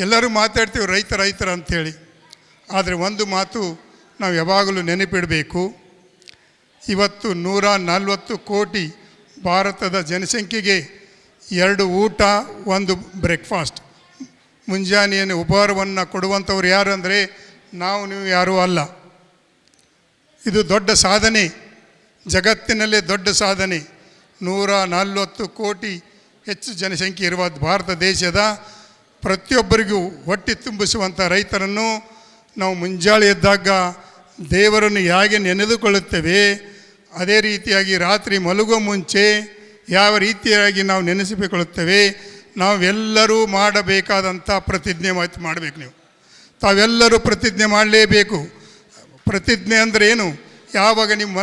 ಎಲ್ಲರೂ ಮಾತಾಡ್ತೀವಿ ರೈತರ ಅಂಥೇಳಿ. ಆದರೆ ಒಂದು ಮಾತು ನಾವು ಯಾವಾಗಲೂ ನೆನಪಿಡಬೇಕು. ಇವತ್ತು 140 ಕೋಟಿ ಭಾರತದ ಜನಸಂಖ್ಯೆಗೆ 2 ಊಟ, 1 ಬ್ರೇಕ್ಫಾಸ್ಟ್, ಮುಂಜಾನೆಯನ್ನು ಉಪಹಾರವನ್ನು ಕೊಡುವಂಥವ್ರು ಯಾರು ಅಂದರೆ ನೀವು ಯಾರೂ ಅಲ್ಲ. ಇದು ದೊಡ್ಡ ಸಾಧನೆ, ಜಗತ್ತಿನಲ್ಲೇ ದೊಡ್ಡ ಸಾಧನೆ. 140 ಕೋಟಿ ಹೆಚ್ಚು ಜನಸಂಖ್ಯೆ ಇರುವ ಭಾರತ ದೇಶದ ಪ್ರತಿಯೊಬ್ಬರಿಗೂ ಹೊಟ್ಟೆ ತುಂಬಿಸುವಂಥ ರೈತರನ್ನು ನಾವು ಮುಂಜಾನೆ ಎದ್ದಾಗ ದೇವರನ್ನು ಹೇಗೆ ನೆನೆದುಕೊಳ್ಳುತ್ತೇವೆ, ಅದೇ ರೀತಿಯಾಗಿ ರಾತ್ರಿ ಮಲಗುವ ಮುಂಚೆ ಯಾವ ರೀತಿಯಾಗಿ ನಾವು ನೆನೆಸಿಕೊಳ್ಳುತ್ತೇವೆ. ನಾವೆಲ್ಲರೂ ಮಾಡಬೇಕಾದಂಥ ಪ್ರತಿಜ್ಞೆ ಮಾಡಬೇಕು. ತಾವೆಲ್ಲರೂ ಪ್ರತಿಜ್ಞೆ ಮಾಡಲೇಬೇಕು. ಪ್ರತಿಜ್ಞೆ ಅಂದರೆ ಏನು? ಯಾವಾಗ ನಿಮ್ಮ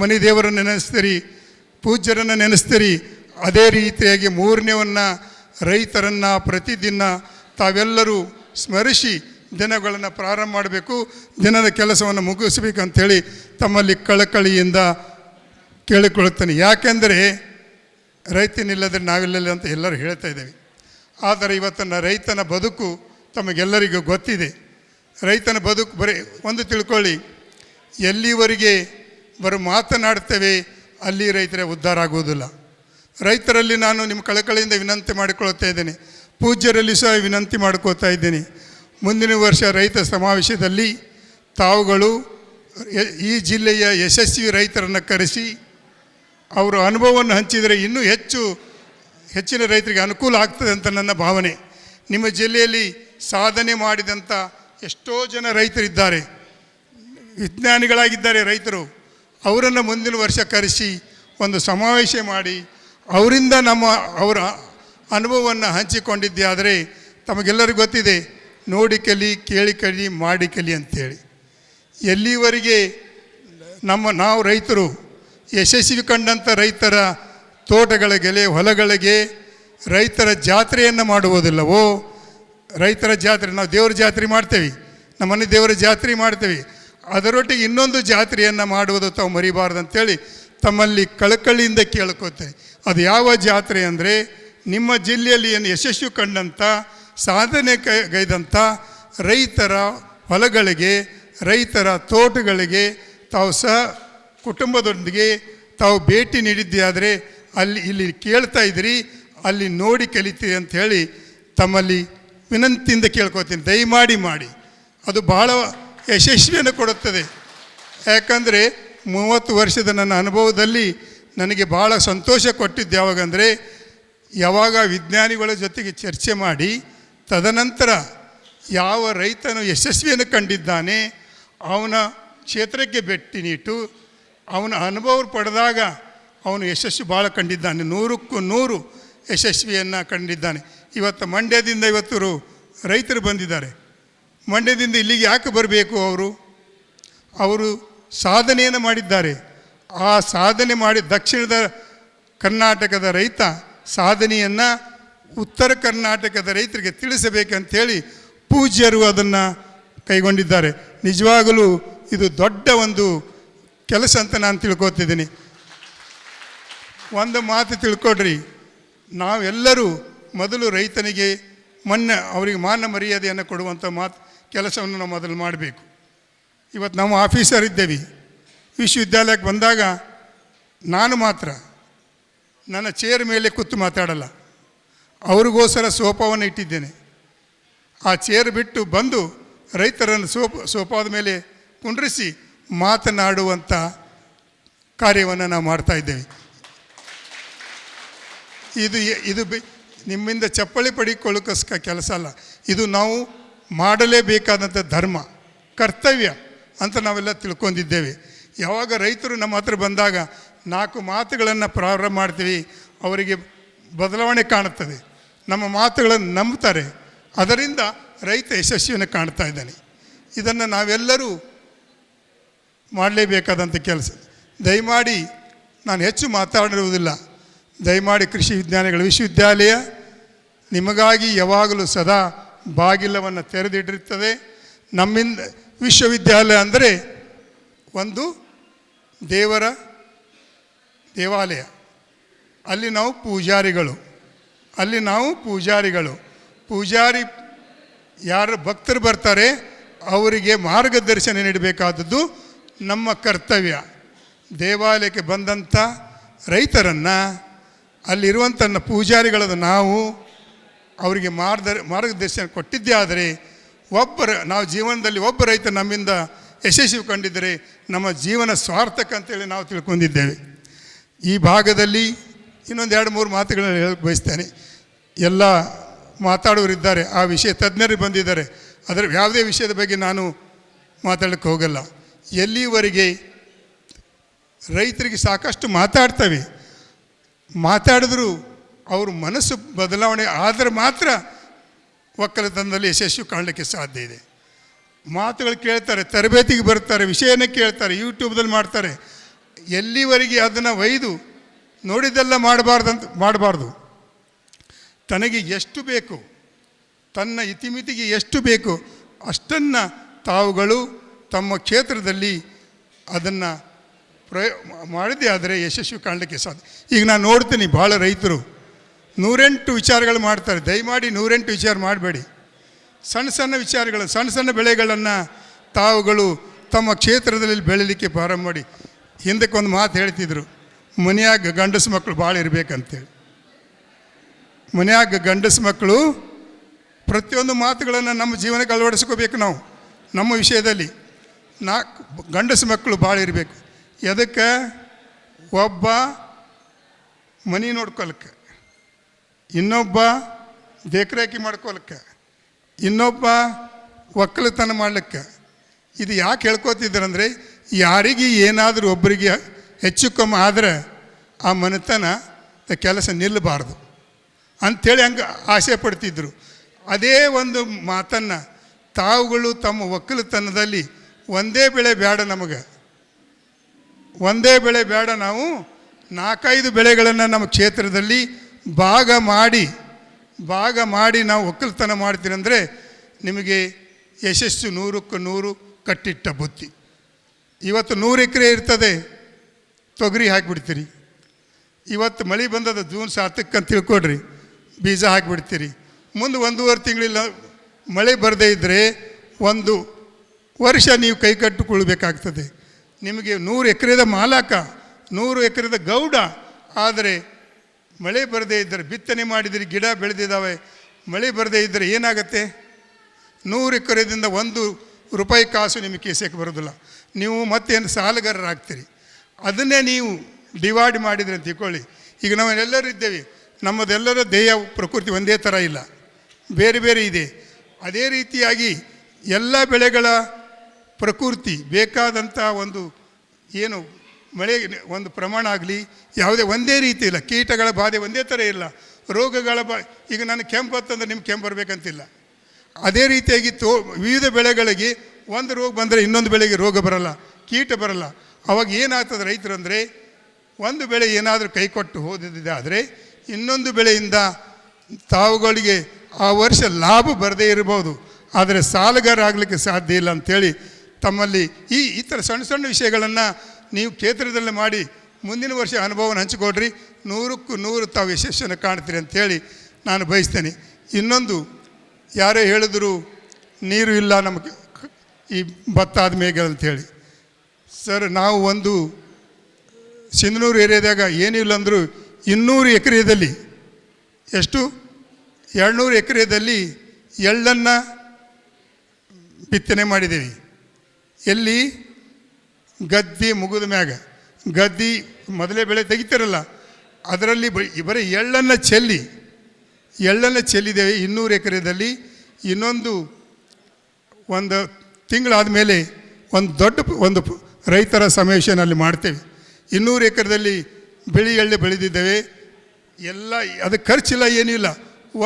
ಮನೆ ದೇವರನ್ನು ನೆನೆಸ್ತೀರಿ, ಪೂಜ್ಯರನ್ನು ನೆನೆಸ್ತೀರಿ, ಅದೇ ರೀತಿಯಾಗಿ ಮೂರನೇವನ್ನು ರೈತರನ್ನು ಪ್ರತಿದಿನ ತಾವೆಲ್ಲರೂ ಸ್ಮರಿಸಿ ದಿನಗಳನ್ನು ಪ್ರಾರಂಭ ಮಾಡಬೇಕು, ದಿನದ ಕೆಲಸವನ್ನು ಮುಗಿಸ್ಬೇಕಂಥೇಳಿ ತಮ್ಮಲ್ಲಿ ಕಳಕಳಿಯಿಂದ ಕೇಳಿಕೊಳ್ಳುತ್ತೇನೆ. ಯಾಕೆಂದರೆ ರೈತನಿಲ್ಲದ್ರೆ ನಾವಿಲ್ಲ ಅಂತ ಎಲ್ಲರೂ ಹೇಳ್ತಾ ಇದ್ದೇವೆ. ಆದರೆ ಇವತ್ತಿನ ರೈತನ ಬದುಕು ತಮಗೆಲ್ಲರಿಗೂ ಗೊತ್ತಿದೆ. ರೈತನ ಬದುಕು ಬರೀ ಒಂದು ತಿಳ್ಕೊಳ್ಳಿ, ಎಲ್ಲಿವರೆಗೆ ಮಾತನಾಡ್ತೇವೆ ಅಲ್ಲಿ ರೈತರ ಉದ್ಧಾರ ಆಗುವುದಿಲ್ಲ. ರೈತರಲ್ಲಿ ನಾನು ನಿಮ್ಮ ಕಳಕಳಿಯಿಂದ ವಿನಂತಿ ಮಾಡಿಕೊಳ್ತಾ ಇದ್ದೇನೆ, ಪೂಜ್ಯರಲ್ಲಿ ಸಹ ವಿನಂತಿ ಮಾಡ್ಕೋತಾ ಇದ್ದೇನೆ. ಮುಂದಿನ ವರ್ಷ ರೈತ ಸಮಾವೇಶದಲ್ಲಿ ತಾವುಗಳು ಈ ಜಿಲ್ಲೆಯ ಯಶಸ್ವಿ ರೈತರನ್ನು ಕರೆಸಿ ಅವರ ಅನುಭವವನ್ನು ಹಂಚಿದರೆ ಇನ್ನೂ ಹೆಚ್ಚಿನ ರೈತರಿಗೆ ಅನುಕೂಲ ಆಗ್ತದೆ ಅಂತ ನನ್ನ ಭಾವನೆ. ನಿಮ್ಮ ಜಿಲ್ಲೆಯಲ್ಲಿ ಸಾಧನೆ ಮಾಡಿದಂಥ ಎಷ್ಟೋ ಜನ ರೈತರಿದ್ದಾರೆ, ವಿಜ್ಞಾನಿಗಳಾಗಿದ್ದಾರೆ ರೈತರು. ಅವರನ್ನು ಮುಂದಿನ ವರ್ಷ ಕರೆಸಿ ಒಂದು ಸಮಾವೇಶ ಮಾಡಿ ಅವರಿಂದ ಅವರ ಅನುಭವವನ್ನು ಹಂಚಿಕೊಂಡಿದ್ದೆ. ಆದರೆ ತಮಗೆಲ್ಲರಿಗೂ ಗೊತ್ತಿದೆ, ನೋಡಿ ಕಲಿ, ಕೇಳಿ ಕಲಿ, ಮಾಡಿ ಕಲಿ ಅಂಥೇಳಿ. ಎಲ್ಲಿವರೆಗೆ ನಾವು ರೈತರು ಯಶಸ್ವಿ ಕಂಡಂಥ ರೈತರ ತೋಟಗಳಿಗೆ, ಹೊಲಗಳಿಗೆ ರೈತರ ಜಾತ್ರೆಯನ್ನು ಮಾಡುವುದಿಲ್ಲವೋ, ರೈತರ ಜಾತ್ರೆ ನಾವು ದೇವರ ಜಾತ್ರೆ ಮಾಡ್ತೇವೆ, ನಮ್ಮನೆ ದೇವರ ಜಾತ್ರೆ ಮಾಡ್ತೇವೆ, ಅದರೊಟ್ಟಿಗೆ ಇನ್ನೊಂದು ಜಾತ್ರೆಯನ್ನು ಮಾಡುವುದು ತಾವು ಮರಿಬಾರ್ದು ಅಂಥೇಳಿ ತಮ್ಮಲ್ಲಿ ಕಳಕಳಿಯಿಂದ ಕೇಳ್ಕೋತೇವೆ. ಅದು ಯಾವ ಜಾತ್ರೆ ಅಂದರೆ ನಿಮ್ಮ ಜಿಲ್ಲೆಯಲ್ಲಿ ಏನು ಯಶಸ್ವಿ ಕಂಡಂಥ ಸಾಧನೆ ಗೈದಂಥ ರೈತರ ಹೊಲಗಳಿಗೆ, ರೈತರ ತೋಟಗಳಿಗೆ ತಾವು ಸಹ ಕುಟುಂಬದೊಂದಿಗೆ ತಾವು ಭೇಟಿ ನೀಡಿದ್ದೆ. ಆದರೆ ಇಲ್ಲಿ ಕೇಳ್ತಾ ಇದ್ದೀರಿ, ಅಲ್ಲಿ ನೋಡಿ ಕಲಿತೀರಿ ಅಂಥೇಳಿ ತಮ್ಮಲ್ಲಿ ವಿನಂತಿಯಿಂದ ಕೇಳ್ಕೊತೀನಿ. ದಯಮಾಡಿ ಮಾಡಿ, ಅದು ಭಾಳ ಯಶಸ್ವಿಯನ್ನು ಕೊಡುತ್ತದೆ. ಯಾಕಂದರೆ 30 ವರ್ಷದ ನನ್ನ ಅನುಭವದಲ್ಲಿ ನನಗೆ ಭಾಳ ಸಂತೋಷ ಕೊಟ್ಟಿದ್ದು ಯಾವಾಗ ವಿಜ್ಞಾನಿಗಳ ಜೊತೆಗೆ ಚರ್ಚೆ ಮಾಡಿ ತದನಂತರ ಯಾವ ರೈತನು ಯಶಸ್ವಿಯನ್ನು ಕಂಡಿದ್ದಾನೆ ಅವನ ಕ್ಷೇತ್ರಕ್ಕೆ ಭೇಟಿ ನೀಟ್ಟು ಅವನ ಅನುಭವ ಪಡೆದಾಗ ಅವನು ಯಶಸ್ವಿ ಭಾಳ ಕಂಡಿದ್ದಾನೆ, 100ಕ್ಕೂ 100 ಯಶಸ್ವಿಯನ್ನು ಕಂಡಿದ್ದಾನೆ. ಇವತ್ತು ಮಂಡ್ಯದಿಂದ ರೈತರು ಬಂದಿದ್ದಾರೆ. ಮಂಡ್ಯದಿಂದ ಇಲ್ಲಿಗೆ ಯಾಕೆ ಬರಬೇಕು? ಅವರು ಸಾಧನೆಯನ್ನು ಮಾಡಿದ್ದಾರೆ. ಆ ಸಾಧನೆ ಮಾಡಿ ದಕ್ಷಿಣದ ಕರ್ನಾಟಕದ ರೈತ ಸಾಧನೆಯನ್ನು ಉತ್ತರ ಕರ್ನಾಟಕದ ರೈತರಿಗೆ ತಿಳಿಸಬೇಕಂಥೇಳಿ ಪೂಜ್ಯರು ಅದನ್ನು ಕೈಗೊಂಡಿದ್ದಾರೆ. ನಿಜವಾಗಲೂ ಇದು ದೊಡ್ಡ ಒಂದು ಕೆಲಸ ಅಂತ ನಾನು ತಿಳ್ಕೊತಿದ್ದೀನಿ. ಒಂದು ಮಾತು ತಿಳ್ಕೊಡ್ರಿ, ನಾವೆಲ್ಲರೂ ಮೊದಲು ರೈತನಿಗೆ ಅವರಿಗೆ ಮಾನ ಮರ್ಯಾದೆಯನ್ನು ಕೊಡುವಂಥ ಕೆಲಸವನ್ನು ನಾವು ಮೊದಲು ಮಾಡಬೇಕು. ಇವತ್ತು ನಾವು ಆಫೀಸರ್ ಇದ್ದೇವೆ, ವಿಶ್ವವಿದ್ಯಾಲಯಕ್ಕೆ ಬಂದಾಗ ನಾನು ಮಾತ್ರ ನನ್ನ ಚೇರ್ ಮೇಲೆ ಕೂತು ಮಾತಾಡಲ್ಲ, ಅವ್ರಿಗೋಸ್ಕರ ಸೋಫಾವನ್ನು ಇಟ್ಟಿದ್ದೇನೆ. ಆ ಚೇರ್ ಬಿಟ್ಟು ಬಂದು ರೈತರನ್ನು ಸೋಫಾದ ಮೇಲೆ ಕುಂಡ್ರಿಸಿ ಮಾತನಾಡುವಂಥ ಕಾರ್ಯವನ್ನು ನಾವು ಮಾಡ್ತಾಯಿದ್ದೇವೆ. ಇದು ನಿಮ್ಮಿಂದ ಚಪ್ಪಳಿ ಪಡಿಕೊಳ್ಳೋಕ್ಕೋಸ್ಕರ ಕೆಲಸ ಅಲ್ಲ, ಇದು ನಾವು ಮಾಡಲೇಬೇಕಾದಂಥ ಧರ್ಮ, ಕರ್ತವ್ಯ ಅಂತ ನಾವೆಲ್ಲ ತಿಳ್ಕೊಂಡಿದ್ದೇವೆ. ಯಾವಾಗ ರೈತರು ನಮ್ಮ ಹತ್ರ ಬಂದಾಗ 4 ಮಾತುಗಳನ್ನು ಪ್ರಾರಂಭ ಮಾಡ್ತೀವಿ, ಅವರಿಗೆ ಬದಲಾವಣೆ ಕಾಣುತ್ತದೆ, ನಮ್ಮ ಮಾತುಗಳನ್ನು ನಂಬ್ತಾರೆ, ಅದರಿಂದ ರೈತ ಯಶಸ್ವಿಯನ್ನು ಕಾಣ್ತಾ ಇದ್ದಾನೆ. ಇದನ್ನು ನಾವೆಲ್ಲರೂ ಮಾಡಲೇಬೇಕಾದಂಥ ಕೆಲಸ. ದಯಮಾಡಿ ನಾನು ಹೆಚ್ಚು ಮಾತಾಡಿರುವುದಿಲ್ಲ, ದಯಮಾಡಿ ಕೃಷಿ ವಿಜ್ಞಾನಿಗಳ ವಿಶ್ವವಿದ್ಯಾಲಯ ನಿಮಗಾಗಿ ಯಾವಾಗಲೂ ಸದಾ ಬಾಗಿಲವನ್ನು ತೆರೆದಿಟ್ಟಿರ್ತದೆ. ನಮ್ಮಿಂದ ವಿಶ್ವವಿದ್ಯಾಲಯ ಅಂದರೆ ಒಂದು ದೇವಾಲಯ, ಅಲ್ಲಿ ನಾವು ಪೂಜಾರಿಗಳು. ಪೂಜಾರಿ ಯಾರು ಭಕ್ತರು ಬರ್ತಾರೆ ಅವರಿಗೆ ಮಾರ್ಗದರ್ಶನ ನೀಡಬೇಕಾದದ್ದು ನಮ್ಮ ಕರ್ತವ್ಯ. ದೇವಾಲಯಕ್ಕೆ ಬಂದಂಥ ರೈತರನ್ನು ಅಲ್ಲಿರುವಂಥ ಪೂಜಾರಿಗಳಾದ ನಾವು ಅವರಿಗೆ ಮಾರ್ಗದರ್ಶನ ಕೊಟ್ಟಿದ್ದೇ ಆದರೆ ನಾವು ಜೀವನದಲ್ಲಿ ಒಬ್ಬ ರೈತ ನಮ್ಮಿಂದ ಯಶಸ್ವಿ ಕಂಡಿದ್ದರೆ ನಮ್ಮ ಜೀವನ ಸಾರ್ಥಕ ಅಂತೇಳಿ ನಾವು ತಿಳ್ಕೊಂಡಿದ್ದೇವೆ. ಈ ಭಾಗದಲ್ಲಿ ಇನ್ನೊಂದು 2-3 ಮಾತುಗಳನ್ನು ಹೇಳಕ್ಕೆ ಬಯಸ್ತೇನೆ. ಎಲ್ಲ ಮಾತಾಡೋರಿದ್ದಾರೆ, ಆ ವಿಷಯ ತಜ್ಞರು ಬಂದಿದ್ದಾರೆ. ಅದರ ಯಾವುದೇ ವಿಷಯದ ಬಗ್ಗೆ ನಾನು ಮಾತಾಡೋಕ್ಕೆ ಹೋಗಲ್ಲ. ಎಲ್ಲಿವರೆಗೆ ರೈತರಿಗೆ ಸಾಕಷ್ಟು ಮಾತಾಡಿದ್ರು ಅವ್ರ ಮನಸ್ಸು ಬದಲಾವಣೆ ಆದರೆ ಮಾತ್ರ ಒಕ್ಕಲತನದಲ್ಲಿ ಯಶಸ್ವಿ ಕಾಣಲಿಕ್ಕೆ ಸಾಧ್ಯ ಇದೆ. ಮಾತುಗಳು ಕೇಳ್ತಾರೆ, ತರಬೇತಿಗೆ ಬರ್ತಾರೆ, ವಿಷಯನ ಕೇಳ್ತಾರೆ, ಯೂಟ್ಯೂಬ್ದಲ್ಲಿ ಮಾಡ್ತಾರೆ. ಎಲ್ಲಿವರೆಗೆ ಅದನ್ನು ಒಯ್ದು ನೋಡಿದ್ದೆಲ್ಲ ಮಾಡಬಾರ್ದು. ತನಗೆ ಎಷ್ಟು ಬೇಕು, ತನ್ನ ಇತಿಮಿತಿಗೆ ಎಷ್ಟು ಬೇಕು ಅಷ್ಟನ್ನು ತಾವುಗಳು ತಮ್ಮ ಕ್ಷೇತ್ರದಲ್ಲಿ ಅದನ್ನು ಮಾಡಿದ್ದೇ ಆದರೆ ಯಶಸ್ವಿ ಕಾಣಲಿಕ್ಕೆ ಸಾಧ್ಯ. ಈಗ ನಾನು ನೋಡ್ತೀನಿ ಭಾಳ ರೈತರು 108 ವಿಚಾರಗಳು ಮಾಡ್ತಾರೆ. ದಯಮಾಡಿ 108 ವಿಚಾರ ಮಾಡಬೇಡಿ. ಸಣ್ಣ ವಿಚಾರಗಳು, ಸಣ್ಣ ಬೆಳೆಗಳನ್ನು ತಾವುಗಳು ತಮ್ಮ ಕ್ಷೇತ್ರದಲ್ಲಿ ಬೆಳೀಲಿಕ್ಕೆ ಪ್ರಾರಂಭ ಮಾಡಿ. ಹಿಂದಕ್ಕೆ ಒಂದು ಮಾತು ಹೇಳ್ತಿದ್ರು, ಮನೆಯಾಗ ಗಂಡಸು ಮಕ್ಕಳು ಭಾಳ ಇರಬೇಕಂತೇಳಿ. ಮನೆಯಾಗ ಗಂಡಸು ಮಕ್ಕಳು ಪ್ರತಿಯೊಂದು ಮಾತುಗಳನ್ನು ನಮ್ಮ ಜೀವನಕ್ಕೆ ಅಳವಡಿಸ್ಕೋಬೇಕು. ನಾವು ನಮ್ಮ ವಿಷಯದಲ್ಲಿ ಗಂಡಸು ಮಕ್ಕಳು ಭಾಳ ಇರಬೇಕು. ಎದಕ್ಕೆ? ಒಬ್ಬ ಮನೆ ನೋಡ್ಕೊಳಕ್ಕೆ, ಇನ್ನೊಬ್ಬ ದೇಖರೇಖೆ ಮಾಡ್ಕೊಳಕ್ಕೆ, ಇನ್ನೊಬ್ಬ ಒಕ್ಕಲತನ ಮಾಡ್ಲಿಕ್ಕೆ. ಇದು ಯಾಕೆ ಹೇಳ್ಕೊತಿದ್ದಾರಂದರೆ, ಯಾರಿಗೆ ಏನಾದರೂ ಒಬ್ಬರಿಗೆ ಹೆಚ್ಚು ಕಮ್ಮಿ ಆದರೆ ಆ ಮನೆತನ ಕೆಲಸ ನಿಲ್ಲಬಾರ್ದು ಅಂಥೇಳಿ ಹಂಗೆ ಆಸೆ ಪಡ್ತಿದ್ರು. ಅದೇ ಒಂದು ಮಾತನ್ನು ತಾವುಗಳು ತಮ್ಮ ಒಕ್ಕಲತನದಲ್ಲಿ ಒಂದೇ ಬೆಳೆ ಬೇಡ, ನಮಗೆ ಒಂದೇ ಬೆಳೆ ಬೇಡ, ನಾವು 4-5 ಬೆಳೆಗಳನ್ನು ನಮ್ಮ ಕ್ಷೇತ್ರದಲ್ಲಿ ಭಾಗ ಮಾಡಿ ನಾವು ಒಕ್ಕಲತನ ಮಾಡ್ತೀರಿ ಅಂದರೆ ನಿಮಗೆ ಯಶಸ್ಸು 100ಕ್ಕೆ 100 ಕಟ್ಟಿಟ್ಟ ಬುತ್ತಿ. ಇವತ್ತು 100 ಎಕರೆ ಇರ್ತದೆ, ತೊಗರಿ ಹಾಕಿಬಿಡ್ತೀರಿ. ಇವತ್ತು ಮಳೆ ಬಂದದ ಜೂನ್ 7ಕ್ಕೆ ಅಂತ ತಿಳ್ಕೊಡ್ರಿ, ಬೀಜ ಹಾಕಿಬಿಡ್ತೀರಿ. ಮುಂದೆ 1.5 ತಿಂಗಳಿಲ್ಲ ಮಳೆ ಬರದೇ ಇದ್ದರೆ 1 ವರ್ಷ ನೀವು ಕೈ ಕಟ್ಟಿಕೊಳ್ಬೇಕಾಗ್ತದೆ. ನಿಮಗೆ 100 ಎಕರೆದ ಮಾಲಕ, 100 ಎಕರೆದ ಗೌಡ. ಆದರೆ ಮಳೆ ಬರದೇ ಇದ್ದರೆ, ಬಿತ್ತನೆ ಮಾಡಿದರೆ ಗಿಡ ಬೆಳೆದಿದ್ದಾವೆ, ಮಳೆ ಬರದೇ ಇದ್ದರೆ ಏನಾಗುತ್ತೆ? 100 ಎಕರೆದಿಂದ 1 ರೂಪಾಯಿ ಕಾಸು ನಿಮಗೆ ಕೇಸಕ್ಕೆ ಬರೋದಿಲ್ಲ. ನೀವು ಮತ್ತೇನು ಸಾಲಗಾರರಾಗ್ತೀರಿ. ಅದನ್ನೇ ನೀವು ಡಿವೈಡ್ ಮಾಡಿದರೆ ಅಂತ ತಿಳ್ಕೊಳ್ಳಿ. ಈಗ ನಾವೆಲ್ಲರೂ ಇದ್ದೇವೆ, ನಮ್ಮದೆಲ್ಲರ ದೇಹ ಪ್ರಕೃತಿ ಒಂದೇ ಥರ ಇಲ್ಲ, ಬೇರೆ ಬೇರೆ ಇದೆ. ಅದೇ ರೀತಿಯಾಗಿ ಎಲ್ಲ ಬೆಳೆಗಳ ಪ್ರಕೃತಿ ಬೇಕಾದಂಥ ಒಂದು ಏನು ಮಳೆ ಒಂದು ಪ್ರಮಾಣ ಆಗಲಿ ಯಾವುದೇ ಒಂದೇ ರೀತಿ ಇಲ್ಲ. ಕೀಟಗಳ ಬಾಧೆ ಒಂದೇ ಥರ ಇಲ್ಲ, ರೋಗಗಳ ಈಗ ನಾನು ಕೆಂಪು ಹತ್ತಂದ್ರೆ ನಿಮ್ಗೆ ಕೆಂಪು ಬರಬೇಕಂತಿಲ್ಲ. ಅದೇ ರೀತಿಯಾಗಿ ವಿವಿಧ ಬೆಳೆಗಳಿಗೆ ಒಂದು ರೋಗ ಬಂದರೆ ಇನ್ನೊಂದು ಬೆಳೆಗೆ ರೋಗ ಬರಲ್ಲ, ಕೀಟ ಬರಲ್ಲ. ಅವಾಗ ಏನಾಗ್ತದೆ ರೈತರಂದರೆ, ಒಂದು ಬೆಳೆ ಏನಾದರೂ ಕೈ ಕೊಟ್ಟು ಹೋದಿದೆ ಆದರೆ ಇನ್ನೊಂದು ಬೆಳೆಯಿಂದ ತಾವುಗಳಿಗೆ ಆ ವರ್ಷ ಲಾಭ ಬರದೇ ಇರ್ಬೋದು, ಆದರೆ ಸಾಲಗಾರ ಆಗಲಿಕ್ಕೆ ಸಾಧ್ಯ ಇಲ್ಲ ಅಂಥೇಳಿ ತಮ್ಮಲ್ಲಿ ಈ ಥರ ಸಣ್ಣ ವಿಷಯಗಳನ್ನು ನೀವು ಕ್ಷೇತ್ರದಲ್ಲಿ ಮಾಡಿ ಮುಂದಿನ ವರ್ಷ ಅನುಭವನ ಹಂಚಿಕೊಡ್ರಿ. 100ಕ್ಕೆ 100 ತಾವು ಯಶಸ್ಸನ್ನು ಕಾಣ್ತೀರಿ ಅಂಥೇಳಿ ನಾನು ಬಯಸ್ತೇನೆ. ಇನ್ನೊಂದು ಯಾರೇ ಹೇಳಿದ್ರು ನೀರು ಇಲ್ಲ ನಮಗೆ ಈ ಭತ್ತ ಆದಮೇಲೆ ಅಂಥೇಳಿ. ಸರ್, ನಾವು ಒಂದು ಸಿಂಧನೂರು ಏರಿಯಾದಾಗ ಏನಿಲ್ಲ ಅಂದರೂ 200 ಎಕರೆಯಲ್ಲಿ ಎಷ್ಟು 200 ಎಕರೆಯಲ್ಲಿ ಎಳ್ಳನ್ನು ಬಿತ್ತನೆ ಮಾಡಿದ್ದೇವೆ. ಎಲ್ಲಿ? ಗದ್ದೆ ಮುಗಿದ ಮ್ಯಾಗ. ಗದ್ದೆ ಮೊದಲೇ ಬೆಳೆ ತೆಗಿತಾರಲ್ಲ, ಅದರಲ್ಲಿ ಬರೀ ಎಳ್ಳನ್ನು ಚೆಲ್ಲಿದ್ದೇವೆ 200 ಎಕರೆದಲ್ಲಿ. ಇನ್ನೊಂದು ತಿಂಗಳಾದ ಮೇಲೆ ಒಂದು ರೈತರ ಸಮಾವೇಶನಲ್ಲಿ ಮಾಡ್ತೇವೆ. 200 ಎಕರೆದಲ್ಲಿ ಎಳ್ಳು ಬೆಳೆದಿದ್ದೇವೆ. ಎಲ್ಲ ಅದಕ್ಕೆ ಖರ್ಚಿಲ್ಲ, ಏನೂ ಇಲ್ಲ.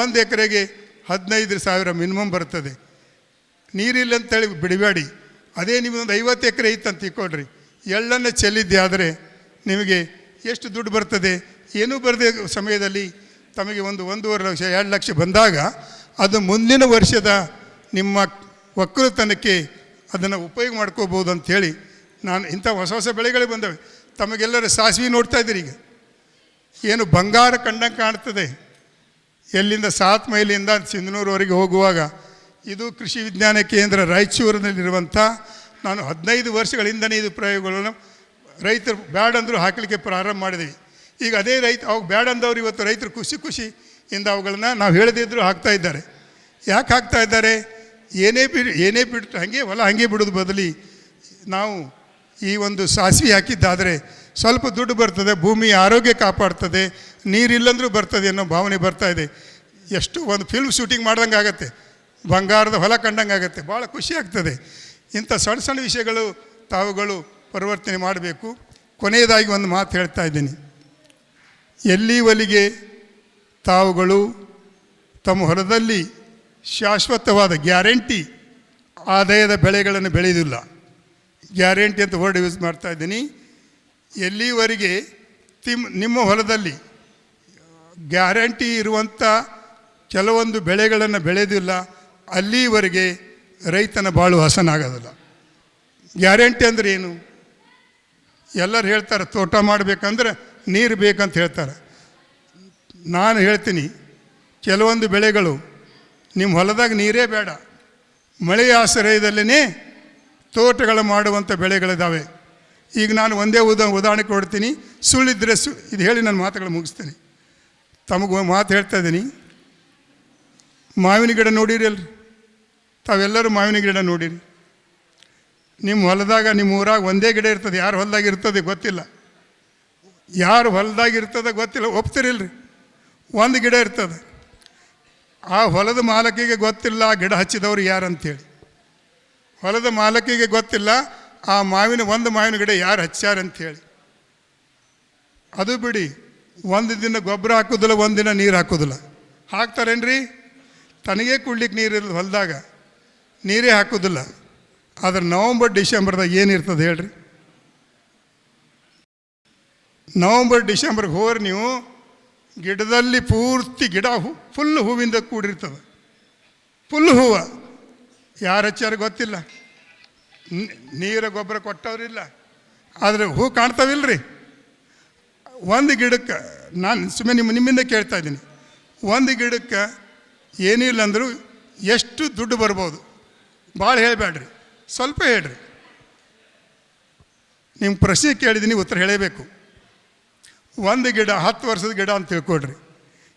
1 ಎಕರೆಗೆ 15,000 ಮಿನಿಮಮ್ ಬರ್ತದೆ. ನೀರಿಲ್ಲ ಅಂತೇಳಿ ಬಿಡಬೇಡಿ. ಅದೇ ನಿಮ್ಮದೊಂದು 50 ಎಕರೆ ಇತ್ತಂತ ತಿಳ್ಕೊಳ್ರಿ, ಎಳ್ಳನ್ನು ಚೆಲ್ಲಿದ್ದೆ ಆದರೆ ನಿಮಗೆ ಎಷ್ಟು ದುಡ್ಡು ಬರ್ತದೆ? ಏನೂ ಬರದೆ ಸಮಯದಲ್ಲಿ ತಮಗೆ 1.5 ಲಕ್ಷ 2 ಲಕ್ಷ ಬಂದಾಗ ಅದು ಮುಂದಿನ ವರ್ಷದ ನಿಮ್ಮ ಒಕ್ಕಲುತನಕ್ಕೆ ಅದನ್ನು ಉಪಯೋಗ ಮಾಡ್ಕೋಬೋದು ಅಂಥೇಳಿ ನಾನು ಇಂಥ ಹೊಸ ಬೆಳೆಗಳು ಬಂದವೆ. ತಮಗೆಲ್ಲರೂ ಸಾಸಿವೆ ನೋಡ್ತಾ ಇದ್ದೀರಿ, ಈಗ ಏನು ಬಂಗಾರ ಕಂಡಂಗೆ ಕಾಣ್ತದೆ. ಎಲ್ಲಿಂದ 7 ಮೈಲಿಂದ ಸಿಂಧನೂರುವರೆಗೆ ಹೋಗುವಾಗ ಇದು ಕೃಷಿ ವಿಜ್ಞಾನ ಕೇಂದ್ರ ರಾಯಚೂರಿನಲ್ಲಿರುವಂಥ, ನಾನು 15 ವರ್ಷಗಳಿಂದನೇ ಇದು ಪ್ರಯೋಗಗಳನ್ನು ರೈತರು ಬ್ಯಾಡ್ ಅಂದರೂ ಹಾಕಲಿಕ್ಕೆ ಪ್ರಾರಂಭ ಮಾಡಿದ್ವಿ. ಈಗ ಅದೇ ಅವಾಗ ಬ್ಯಾಡ್ ಅಂದವರು ಇವತ್ತು ರೈತರು ಖುಷಿಯಿಂದ ಅವುಗಳನ್ನು ನಾವು ಹೇಳದಿದ್ದರೂ ಹಾಕ್ತಾ ಇದ್ದಾರೆ. ಯಾಕೆ ಹಾಕ್ತಾ ಇದ್ದಾರೆ? ಏನೇ ಬಿಟ್ಟು ಹಾಗೆ ಬಿಡೋದು ಬದಲಿ ನಾವು ಈ ಒಂದು ಸಾಸಿವೆ ಹಾಕಿದ್ದಾದರೆ ಸ್ವಲ್ಪ ದುಡ್ಡು ಬರ್ತದೆ, ಭೂಮಿ ಆರೋಗ್ಯ ಕಾಪಾಡ್ತದೆ, ನೀರಿಲ್ಲಂದ್ರೂ ಬರ್ತದೆ ಅನ್ನೋ ಭಾವನೆ ಬರ್ತಾ ಇದೆ. ಎಷ್ಟು ಒಂದು ಫಿಲ್ಮ್ ಶೂಟಿಂಗ್ ಮಾಡ್ದಂಗೆ ಆಗುತ್ತೆ, ಬಂಗಾರದ ಹೊಲ ಕಂಡಂಗೆ ಆಗುತ್ತೆ, ಭಾಳ ಖುಷಿ ಆಗ್ತದೆ. ಇಂಥ ಸಣ್ಣ ಸಣ್ಣ ವಿಷಯಗಳು ತಾವುಗಳು ಪರಿವರ್ತನೆ ಮಾಡಬೇಕು. ಕೊನೆಯದಾಗಿ ಒಂದು ಮಾತು ಹೇಳ್ತಾ ಇದ್ದೀನಿ. ಎಲ್ಲಿವರೆಗೆ ತಾವುಗಳು ತಮ್ಮ ಹೊಲದಲ್ಲಿ ಶಾಶ್ವತವಾದ ಗ್ಯಾರಂಟಿ ಆದಾಯದ ಬೆಳೆಗಳನ್ನು ಬೆಳೆಯುವುದಿಲ್ಲ, ಗ್ಯಾರಂಟಿ ಅಂತ ವರ್ಡ್ ಯೂಸ್ ಮಾಡ್ತಾ ಇದ್ದೀನಿ. ಎಲ್ಲಿವರೆಗೆ ನಿಮ್ಮ ಹೊಲದಲ್ಲಿ ಗ್ಯಾರಂಟಿ ಇರುವಂಥ ಕೆಲವೊಂದು ಬೆಳೆಗಳನ್ನು ಬೆಳೆಯೋದಿಲ್ಲ, ಅಲ್ಲಿವರೆಗೆ ರೈತನ ಬಾಳು ಹಸನಾಗೋದಿಲ್ಲ. ಗ್ಯಾರಂಟಿ ಅಂದರೆ ಏನು? ಎಲ್ಲರೂ ಹೇಳ್ತಾರೆ ತೋಟ ಮಾಡಬೇಕಂದ್ರೆ ನೀರು ಬೇಕಂತ ಹೇಳ್ತಾರೆ. ನಾನು ಹೇಳ್ತೀನಿ, ಕೆಲವೊಂದು ಬೆಳೆಗಳು ನಿಮ್ಮ ಹೊಲದಾಗ ನೀರೇ ಬೇಡ, ಮಳೆಯ ಆಶ್ರಯದಲ್ಲೇ ತೋಟಗಳು ಮಾಡುವಂಥ ಬೆಳೆಗಳಿದ್ದಾವೆ. ಈಗ ನಾನು ಒಂದೇ ಉದಾಹರಣೆ ಕೊಡ್ತೀನಿ, ಸುಳ್ಳಿದ್ರೆ ಇದು ಹೇಳಿ ನನ್ನ ಮಾತುಗಳು ಮುಗಿಸ್ತೀನಿ. ತಮಗೂ ಮಾತು ಹೇಳ್ತಾ ಇದ್ದೀನಿ. ಮಾವಿನ ಗಿಡ ನೋಡಿರಿ ಅಲ್ರಿ, ತಾವೆಲ್ಲರೂ ಮಾವಿನ ಗಿಡ ನೋಡಿರಿ. ನಿಮ್ಮ ಹೊಲದಾಗ ನಿಮ್ಮ ಊರಾಗ ಒಂದೇ ಗಿಡ ಇರ್ತದೆ, ಯಾರು ಹೊಲದಾಗ ಇರ್ತದೆ ಗೊತ್ತಿಲ್ಲ, ಯಾರು ಹೊಲದಾಗ ಇರ್ತದೆ ಗೊತ್ತಿಲ್ಲ, ಒಪ್ತಿರಿಲ್ರಿ. ಒಂದು ಗಿಡ ಇರ್ತದೆ, ಆ ಹೊಲದ ಮಾಲಕಿಗೆ ಗೊತ್ತಿಲ್ಲ ಆ ಗಿಡ ಹಚ್ಚಿದವರು ಯಾರು ಅಂಥೇಳಿ. ಹೊಲದ ಮಾಲಕಿಗೆ ಗೊತ್ತಿಲ್ಲ ಆ ಒಂದು ಮಾವಿನ ಗಿಡ ಯಾರು ಹಚ್ಚಾರಂಥೇಳಿ. ಅದು ಬಿಡಿ, ಒಂದು ದಿನ ಗೊಬ್ಬರ ಹಾಕೋದಿಲ್ಲ, ಒಂದು ದಿನ ನೀರು ಹಾಕೋದಿಲ್ಲ. ಹಾಕ್ತಾರೇನ್ರಿ? ತನಗೇ ಕುಡ್ಲಿಕ್ಕೆ ನೀರು ಇರೋದು ಹೊಲದಾಗ ನೀರೇ ಹಾಕೋದಿಲ್ಲ. ಆದರೆ ನವಂಬರ್ ಡಿಸೆಂಬರ್ದಾಗ ಏನಿರ್ತದೆ ಹೇಳ್ರಿ? ನವಂಬರ್ ಡಿಸೆಂಬರ್ಗೆ ಹೋದ್ರೆ ನೀವು ಗಿಡದಲ್ಲಿ ಪೂರ್ತಿ ಗಿಡ ಫುಲ್ ಹೂವಿಂದ ಕೂಡಿರ್ತದೆ, ಫುಲ್ ಹೂವು. ಯಾರು ಹಚ್ಚಾರ ಗೊತ್ತಿಲ್ಲ, ನೀರು ಗೊಬ್ಬರ ಕೊಟ್ಟವ್ರಿಲ್ಲ, ಆದರೆ ಹೂ ಕಾಣ್ತಾವಿಲ್ರಿ. ಒಂದು ಗಿಡಕ್ಕೆ ನಾನು ಸುಮ್ಮನೆ ನಿಮ್ಮಿಂದ ಕೇಳ್ತಾ ಇದ್ದೀನಿ, ಒಂದು ಗಿಡಕ್ಕೆ ಏನಿಲ್ಲ ಅಂದರೂ ಎಷ್ಟು ದುಡ್ಡು ಬರ್ಬೋದು? ಭಾಳ ಹೇಳಬೇಡ್ರಿ, ಸ್ವಲ್ಪ ಹೇಳ್ರಿ. ನಿಮ್ಮ ಪ್ರಶ್ನೆ ಕೇಳಿದ್ದೀನಿ, ಉತ್ತರ ಹೇಳಬೇಕು. ಒಂದು ಗಿಡ 10 ವರ್ಷದ ಗಿಡ ಅಂತ ತಿಳ್ಕೊಡ್ರಿ,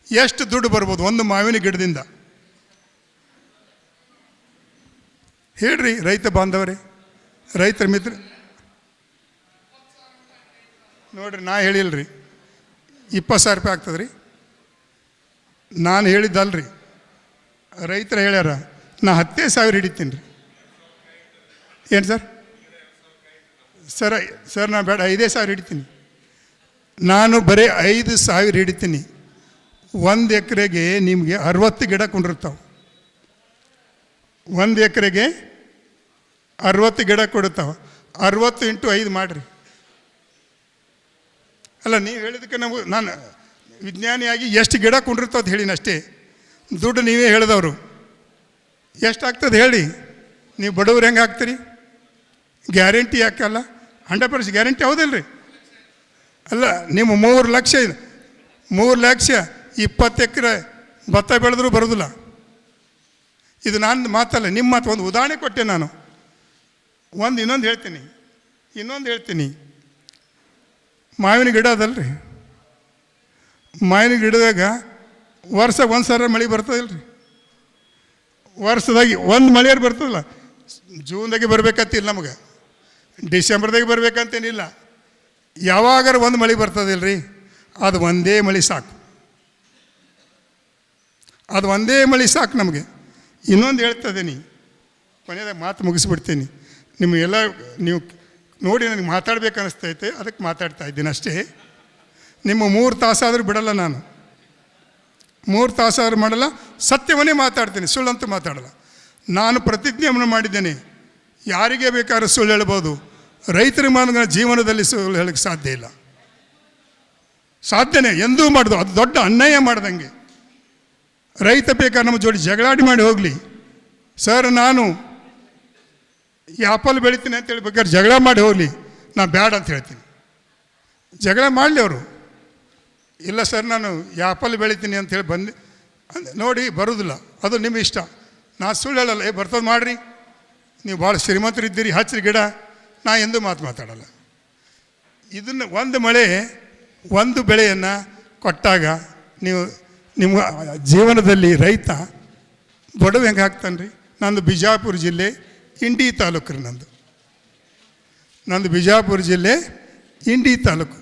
ಎಷ್ಟು ದುಡ್ಡು ಬರ್ಬೋದು ಒಂದು ಮಾವಿನ ಗಿಡದಿಂದ? ಹೇಳ್ರಿ ರೈತ ಬಾಂಧವರೇ, ರೈತರ ಮಿತ್ರ. ನೋಡ್ರಿ, ನಾ ಹೇಳಿಲ್ರಿ 20,000 ರೂಪಾಯಿ ಆಗ್ತದೆ ರೀ. ನಾನು ಹೇಳಿದ್ದಲ್ರಿ, ರೈತರು ಹೇಳ್ಯಾರ. ನಾ 10,000 ಹಿಡಿತೀನಿ ರೀ. ಏನು ಸರ್ ನಾನು ಬೇಡ 5,000 ಹಿಡಿತೀನಿ. ನಾನು ಬರೀ 5,000 ಹಿಡಿತೀನಿ. 1 ಎಕರೆಗೆ ನಿಮಗೆ 60 ಗಿಡ ಕೊಂಡಿರ್ತಾವೆ. 1 ಎಕರೆಗೆ 60 ಗಿಡ ಕೊಡುತ್ತಾವೆ. 60 × 5 ಮಾಡಿರಿ. ಅಲ್ಲ, ನೀವು ಹೇಳಿದಕ್ಕೆ ನಾನು ವಿಜ್ಞಾನಿಯಾಗಿ ಎಷ್ಟು ಗಿಡ ಕೊಂಡಿರ್ತಾವೆ ಹೇಳಿನ ಅಷ್ಟೇ. ದುಡ್ಡು ನೀವೇ ಹೇಳಿದವರು. ಎಷ್ಟಾಗ್ತದೆ ಹೇಳಿ? ನೀವು ಬಡವ್ರು ಹೆಂಗೆ ಹಾಕ್ತೀರಿ? ಗ್ಯಾರಂಟಿ ಯಾಕಲ್ಲ? 100% ಗ್ಯಾರಂಟಿ ಹೌದಿಲ್ಲ ರೀ? ಅಲ್ಲ, ನಿಮ್ಮ 3 ಲಕ್ಷ 20 ಎಕರೆ ಭತ್ತ ಬೆಳೆದ್ರೂ ಬರೋದಿಲ್ಲ. ಇದು ನಾನು ಮಾತಲ್ಲ, ನಿಮ್ಮ ಮಾತು. ಒಂದು ಉದಾಹರಣೆ ಕೊಟ್ಟೆ ನಾನು. ಇನ್ನೊಂದು ಹೇಳ್ತೀನಿ. ಮಾವಿನ ಗಿಡ ಅದಲ್ರಿ, ಮಾವಿನ ಗಿಡದಾಗ ವರ್ಷ 1 ಸಲ ಮಳೆ ಬರ್ತದಿಲ್ಲ ರೀ. ವರ್ಷದಾಗಿ 1 ಮಳೆಯಾರು ಬರ್ತದಲ್ಲ. ಜೂನ್ದಾಗೆ ಬರ್ಬೇಕಂತಿಲ್ಲ, ನಮಗೆ ಡಿಸೆಂಬರ್ದಾಗೆ ಬರ್ಬೇಕಂತೇನಿಲ್ಲ. ಯಾವಾಗಾರ 1 ಮಳೆ ಬರ್ತದಿಲ್ಲ ರೀ, ಅದು ಒಂದೇ ಮಳೆ ಸಾಕು. ಅದು ಒಂದೇ ಮಳೆ ಸಾಕು ನಮಗೆ. ಇನ್ನೊಂದು ಹೇಳ್ತಾ ಇದ್ದೀನಿ, ಕೊನೆಯದಾಗ ಮಾತು ಮುಗಿಸ್ಬಿಡ್ತೀನಿ. ನಿಮಗೆಲ್ಲ ನೀವು ನೋಡಿ ನನಗೆ ಮಾತಾಡ್ಬೇಕು ಅನ್ನಿಸ್ತೈತೆ, ಅದಕ್ಕೆ ಮಾತಾಡ್ತಾ ಇದ್ದೀನಿ ಅಷ್ಟೇ. ನಿಮ್ಮ 3 ತಾಸಾದರೂ ಬಿಡಲ್ಲ ನಾನು, 3 ತಾಸಾದರೂ ಮಾಡಲ್ಲ. ಸತ್ಯವನ್ನೇ ಮಾತಾಡ್ತೀನಿ, ಸುಳ್ಳಂತೂ ಮಾತಾಡಲ್ಲ. ನಾನು ಪ್ರತಿಜ್ಞೆಯನ್ನು ಮಾಡಿದ್ದೇನೆ, ಯಾರಿಗೆ ಬೇಕಾದ್ರೂ ಸುಳ್ಳು ಹೇಳ್ಬೋದು, ರೈತರ ಮಾನವ ಜೀವನದಲ್ಲಿ ಸುಳ್ಳು ಹೇಳಕ್ಕೆ ಸಾಧ್ಯ ಇಲ್ಲ. ಸಾಧ್ಯನೇ ಎಂದೂ ಮಾಡೋದು, ಅದು ದೊಡ್ಡ ಅನ್ಯಾಯ ಮಾಡ್ದಂಗೆ. ರೈತ ಬೇಕಾದ್ರೆ ನಮ್ಮ ಜೋಡಿ ಜಗಳಾಡಿ ಮಾಡಿ ಹೋಗಲಿ, ಸರ್ ನಾನು ಈ ಆಪಲ್ ಬೆಳಿತೀನಿ ಅಂತ ಹೇಳ್ಬೇಕಾದ್ರೆ ಜಗಳ ಮಾಡಿ ಹೋಗಲಿ, ನಾನು ಬ್ಯಾಡ ಅಂತ ಹೇಳ್ತೀನಿ. ಜಗಳ ಮಾಡಲಿ ಅವರು. ಇಲ್ಲ ಸರ್ ನಾನು ಆಪಲ್ ಬೆಳಿತೀನಿ ಅಂಥೇಳಿ ನೋಡಿ ಬರೋದಿಲ್ಲ, ಅದು ನಿಮ್ಮ ಇಷ್ಟ. ನಾ ಸುಳ್ಳು ಹೇಳಲ್ಲ, ಬರ್ತದೆ ಮಾಡಿರಿ, ನೀವು ಭಾಳ ಶ್ರೀಮಂತರಿದ್ದೀರಿ, ಹಚ್ಚಿರಿ ಗಿಡ, ನಾ ಎಂದೂ ಮಾತಾಡಲ್ಲ. ಇದನ್ನು ಒಂದು ಮಳೆ ಒಂದು ಬೆಳೆಯನ್ನು ಕೊಟ್ಟಾಗ ನೀವು ನಿಮ್ಮ ಜೀವನದಲ್ಲಿ ರೈತ ಬಡವ ಹೆಂಗೆ ಹಾಕ್ತಾನೆ ರೀ. ನಂದು ಬಿಜಾಪುರ ಜಿಲ್ಲೆ ಇಂಡಿ ತಾಲೂಕು ರೀ. ನಂದು ಬಿಜಾಪುರ ಜಿಲ್ಲೆ ಇಂಡಿ ತಾಲೂಕು.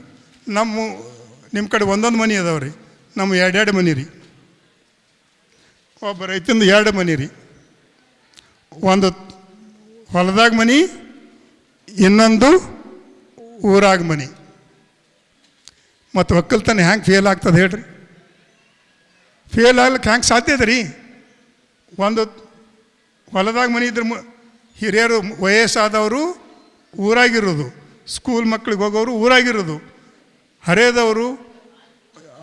ನಿಮ್ಮ ಕಡೆ ಒಂದೊಂದು ಮನೆ ಅದಾವೆ ರೀ, ನಮ್ಮ ಎರಡೆರಡು ಮನೆ ರೀ. ಒಬ್ಬ ರೈತಂದು 2 ಮನೆ ರೀ. ಒಂದು ಹೊಲದಾಗ ಮನೆ, ಇನ್ನೊಂದು ಊರಾಗ ಮನೆ. ಮತ್ತು ಒಕ್ಕಲ್ತನ ಹ್ಯಾಂಗೆ ಫೇಲ್ ಆಗ್ತದೆ ಹೇಳ್ರಿ? ಫೇಲ್ ಆಗ್ಲಿಕ್ಕೆ ಹ್ಯಾಂಗೆ ಸಾಧ್ಯ ಅದ ರೀ? ಒಂದು ಹೊಲದಾಗ ಮನೆ ಇದ್ರೆ ಹಿರಿಯರು ವಯಸ್ಸಾದವರು ಊರಾಗಿರೋದು, ಸ್ಕೂಲ್ ಮಕ್ಳಿಗೆ ಹೋಗೋರು ಊರಾಗಿರೋದು, ಹರಿಯದವರು